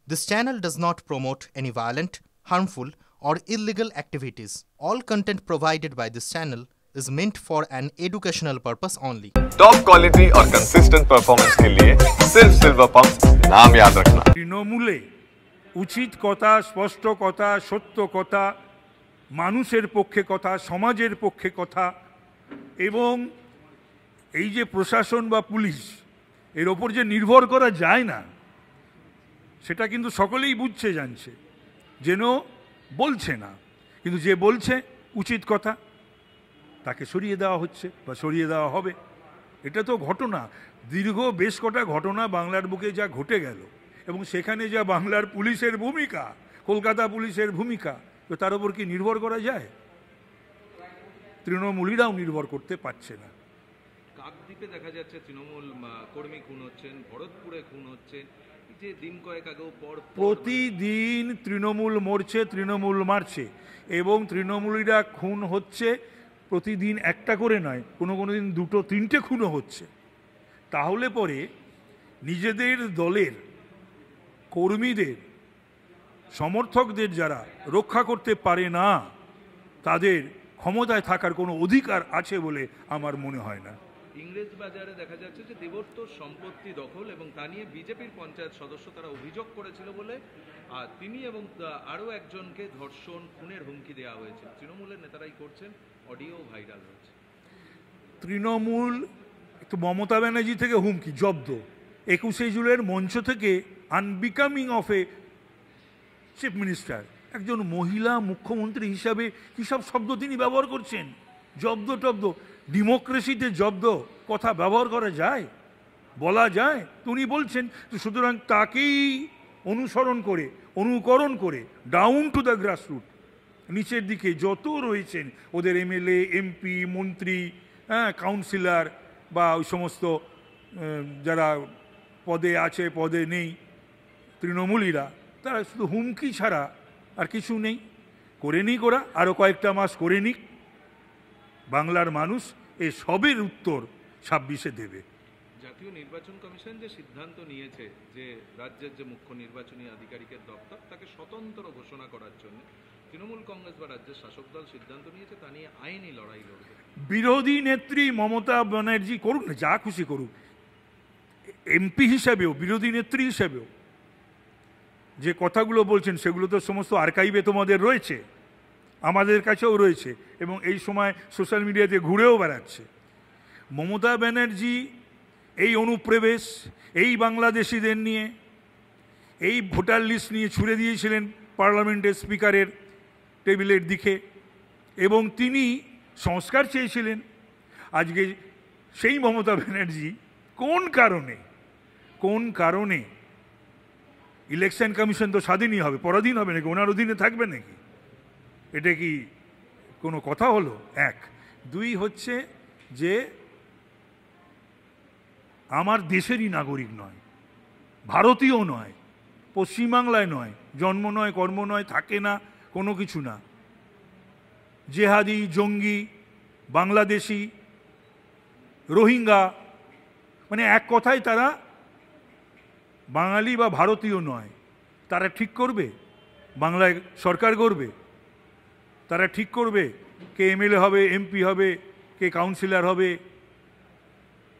This channel does not promote any violent, harmful, or illegal activities. All content provided by this channel is meant for an educational purpose only. Top quality और consistent performance के लिए सिर्फ silver pump नाम याद रखना। তৃণমূলে উচিত কথা, স্পষ্ট কথা, সত্য কথা, মানুষের পক্ষে কথা, সমাজের পক্ষে কথা এবং এই যে প্রশাসন বা পুলিশ এর ওপর যে নির্ভর করা যায় না সেটা কিন্তু সকলেই বুঝছে, জানছে, যেন বলছে না, কিন্তু যে বলছে উচিত কথা তাকে সরিয়ে দেওয়া হচ্ছে বা সরিয়ে দেওয়া হবে। এটা তো ঘটনা, দীর্ঘ বেশ কটা ঘটনা বাংলার বুকে যা ঘটে গেল এবং সেখানে যা বাংলার পুলিশের ভূমিকা, কলকাতা পুলিশের ভূমিকা, তো তার উপর কি নির্ভর করা যায়? তৃণমূলীরাও নির্ভর করতে পারছে না। কাকদ্বীপে দেখা যাচ্ছে তৃণমূল কর্মী খুন হচ্ছেন, ভরতপুরে খুন হচ্ছে, যে দিন কয়েক আগেও প্রতিদিন তৃণমূল মরছে, তৃণমূল মারছে এবং তৃণমূলীরা খুন হচ্ছে প্রতিদিন, একটা করে নয়, কোনো দিন দুটো তিনটে খুনও হচ্ছে। তাহলে পরে নিজেদের দলের কর্মীদের, সমর্থকদের যারা রক্ষা করতে পারে না তাদের ক্ষমতায় থাকার কোনো অধিকার আছে বলে আমার মনে হয় না। ইংরেজ বাজারে দেখা যাচ্ছে যে দেবত্ব সম্পত্তি দখল এবং তা নিয়ে বিজেপির পঞ্চায়েত সদস্য তারা অভিযোগ করেছিল বলে তিনি এবং আরও একজনকে ধর্ষণ খুনের হুমকি দেওয়া হয়েছে। তৃণমূলের নেতারাই করছেন, অডিও ভাইরাল হয়েছে। তৃণমূল একটু মমতা ব্যানার্জি থেকে হুমকি, জব্দ, 21শে জুলাইয়ের মঞ্চ থেকে unbecoming of A chief minister, একজন মহিলা মুখ্যমন্ত্রী হিসাবে কী সব শব্দ তিনি ব্যবহার করছেন, জব্দ টব্দ। ডেমোক্রেসিতে জব্দ কথা ব্যবহার করা যায়, বলা যায়? তো উনি বলছেন, সুতরাং তাকেই অনুসরণ করে, অনুকরণ করে ডাউন টু দ্য গ্রাসরুট, নিচের দিকে যত রয়েছেন ওদের এমএলএ, এমপি, মন্ত্রী, কাউন্সিলর বা ওই সমস্ত যারা পদে আছে পদে নেই তৃণমূলীরা, তারা শুধু হুমকি ছাড়া আর কিছু নেই। করে নিক ওরা, আরও কয়েকটা মাস করে নিক, বাংলার মানুষ এ সবের উত্তর 26-এ দেবে। জাতীয় নির্বাচন কমিশন যে সিদ্ধান্ত নিয়েছে যে রাজ্যের যে মুখ্য নির্বাচনী আধিকারিকের দপ্তর তাকে স্বতন্ত্র ঘোষণা করার জন্য তৃণমূল কংগ্রেস বা রাজ্যের শাসক দল সিদ্ধান্ত নিয়েছে, তা নিয়ে আইনি লড়াই লড়বে। বিরোধী নেত্রী মমতা ব্যানার্জি করুক না, যা খুশি করুক, এমপি হিসাবেও বিরোধী নেত্রী হিসাবেও যে কথাগুলো বলছেন সেগুলো তো সমস্ত আর্কাইভে তোমাদের রয়েছে, আমাদের কাছেও রয়েছে এবং এই সময় সোশ্যাল মিডিয়াতে ঘুরেও বেড়াচ্ছে। মমতা ব্যানার্জি এই অনুপ্রবেশ, এই বাংলাদেশিদের নিয়ে, এই ভোটার লিস্ট নিয়ে ছুড়ে দিয়েছিলেন পার্লামেন্টের স্পিকারের টেবিলের দিকে এবং তিনি সংস্কার চেয়েছিলেন। আজকে সেই মমতা ব্যানার্জি কোন কারণে ইলেকশন কমিশন তো স্বাধীনই হবে, পরাধীন হবে নাকি, ওনার অধীনে থাকবে নাকি? এটা কি কোনো কথা হলো? এক। দুই হচ্ছে যে আমার দেশেরই নাগরিক নয়, ভারতীয় নয়, পশ্চিমবাংলায় নয়, জন্ম নয়, কর্ম নয়, থাকে না, কোনো কিছু না, জেহাদি, জঙ্গি, বাংলাদেশি, রোহিঙ্গা, মানে এক কথায় তারা বাঙালি বা ভারতীয় নয়। তারা ঠিক করবে বাংলায় সরকার করবে, তারা ঠিক করবে কে এমএলএ হবে, এমপি হবে, কে কাউন্সিলর হবে?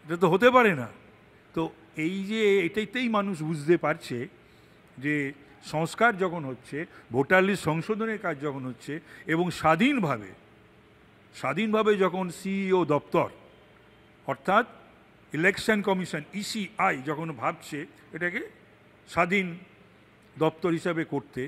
এটা তো হতে পারে না। তো এই যে এটাতেই মানুষ বুঝতে পারছে যে সংস্কার যখন হচ্ছে, ভোটার লিস্ট সংশোধনের কাজ যখন হচ্ছে এবং স্বাধীনভাবে যখন সিইও দপ্তর অর্থাৎ ইলেকশন কমিশন ইসিআই যখন ভাবছে এটাকে স্বাধীন দপ্তর হিসাবে করতে,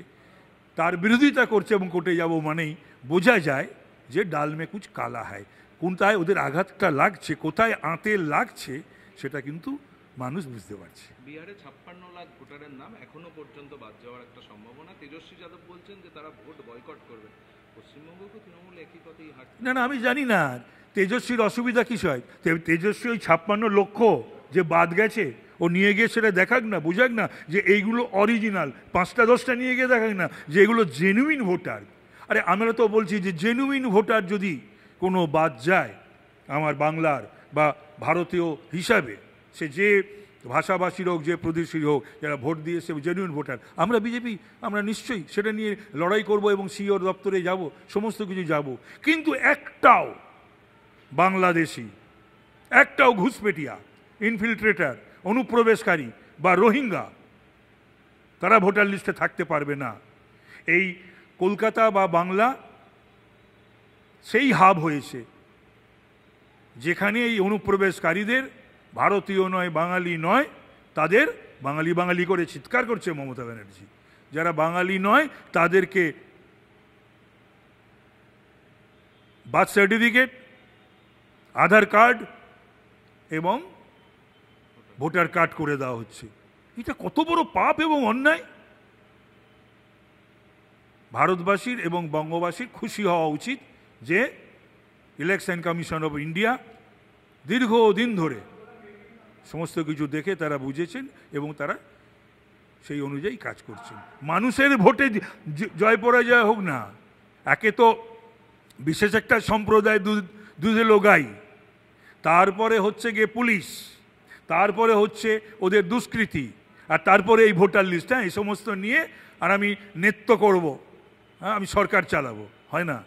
তার বিরোধিতা করছে এবং কোর্টে যাব মানেই বোঝা যায় যে ডাল মে কুছ কালা হয়। কোনটায় ওদের আঘাতটা লাগছে, কোথায় আঁতে লাগছে, সেটা কিন্তু মানুষ বুঝতে পারছে। বিহারে 56 লাখ ভোটারের নাম এখনো পর্যন্ত বাদ যাওয়ার একটা সম্ভাবনা। তেজস্বী যাদব বলছেন যে তারা ভোট বয়কট করবে। পশ্চিমবঙ্গকে তৃণমূল একই কথাই হাঁটছে। না, আমি জানি না তেজস্বীর অসুবিধা কিছু হয়। তেজস্বী ওই 56 লক্ষ যে বাদ গেছে ও নিয়ে গিয়ে সেটা দেখাক না, বোঝাক না যে এইগুলো অরিজিনাল, 5-10টা নিয়ে গিয়ে দেখাক না যে এগুলো জেনুইন ভোটার। আরে আমরা তো বলছি যে জেনুইন ভোটার যদি কোনো বাদ যায় আমার বাংলার বা ভারতীয় হিসাবে, সে যে ভাষাভাষীর হোক, যে প্রদেশের হোক, যারা ভোট দিয়েছে জেনুইন ভোটার, আমরা বিজেপি, আমরা নিশ্চয়ই সেটা নিয়ে লড়াই করব এবং সিওর দপ্তরে যাব, সমস্ত কিছু যাব। কিন্তু একটাও বাংলাদেশি, একটাও ঘুষপেটিয়া, ইনফিল্ট্রেটার, অনুপ্রবেশকারী বা রোহিঙ্গা তারা ভোটার লিস্টে থাকতে পারবে না। এই কলকাতা বা বাংলা সেই হাব হয়েছে যেখানে এই অনুপ্রবেশকারীদের ভারতীয় নয়, বাঙালি নয়, তাদের বাঙালি বাঙালি করে চিৎকার করছে মমতা ব্যানার্জি। যারা বাঙালি নয় তাদেরকে বার্থ সার্টিফিকেট, আধার কার্ড এবং ভোটার কার্ড করে দেওয়া হচ্ছে। এটা কত বড় পাপ এবং অন্যায়! ভারতবাসীর এবং বঙ্গবাসীর খুশি হওয়া উচিত যে ইলেকশন কমিশন অফ ইন্ডিয়া দীর্ঘদিন ধরে সমস্ত কিছু দেখে তারা বুঝেছেন এবং তারা সেই অনুযায়ী কাজ করছেন। মানুষের ভোটে জয় পরাজয় হোক না, একে তো বিশেষ একটা সম্প্রদায় দুধেলো গাই, তারপরে হচ্ছে গিয়ে পুলিশ, তারপরে হচ্ছে ওদের দুষ্কৃতি, আর তারপরে এই ভোটার লিস্ট। হ্যাঁ, এই সমস্ত নিয়ে আর আমি নৃত্য করব, হ্যাঁ আমি সরকার চালাবো, হয় না,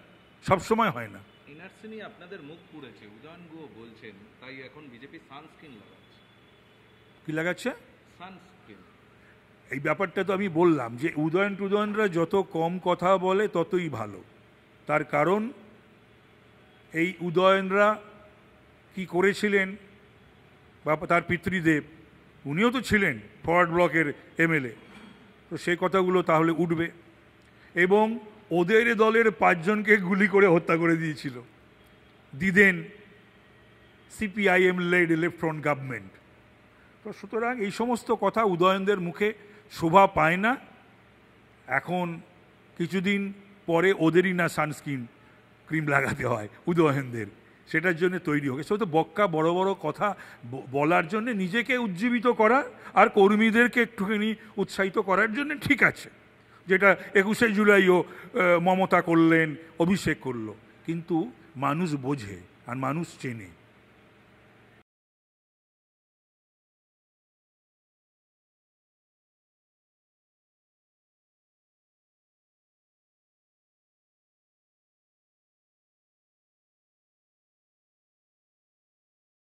সবসময় হয় না। এনআরসি নিয়ে আপনাদের মুখ পুড়েছে, উদয়ন গুহ বলছেন, তাই এখন বিজেপি সানস্ক্রিন লাগাচ্ছে। কি লাগাচ্ছে? সানস্ক্রিন। এই ব্যাপারটা তো আমি বললাম যে উদয়নরা যত কম কথা বলে ততই ভালো। তার কারণ এই উদয়নরা কি করেছিলেন, বা তার পিতৃদেব, উনিও তো ছিলেন ফরওয়ার্ড ব্লকের এমএলএ, তো সেই কথাগুলো তাহলে উঠবে। এবং ওদের দলের 5 জনকে গুলি করে হত্যা করে দিয়েছিল দিদেন CPIM led left front government. তো সুতরাং এই সমস্ত কথা উদয়নদের মুখে শোভা পায় না। এখন কিছুদিন পরে ওদেরই না সানস্ক্রিন ক্রিম লাগাতে হয় উদয়নদের, সেটার জন্য তৈরি হোক। সে তো বক্কা বড় বড় কথা বলার জন্য, নিজেকে উজ্জীবিত করা আর কর্মীদেরকে একটুখানি উৎসাহিত করার জন্য ঠিক আছে, যেটা 21শে জুলাইও মমতা করলেন, অভিষেক করলো। কিন্তু মানুষ বোঝে আর মানুষ চেনে।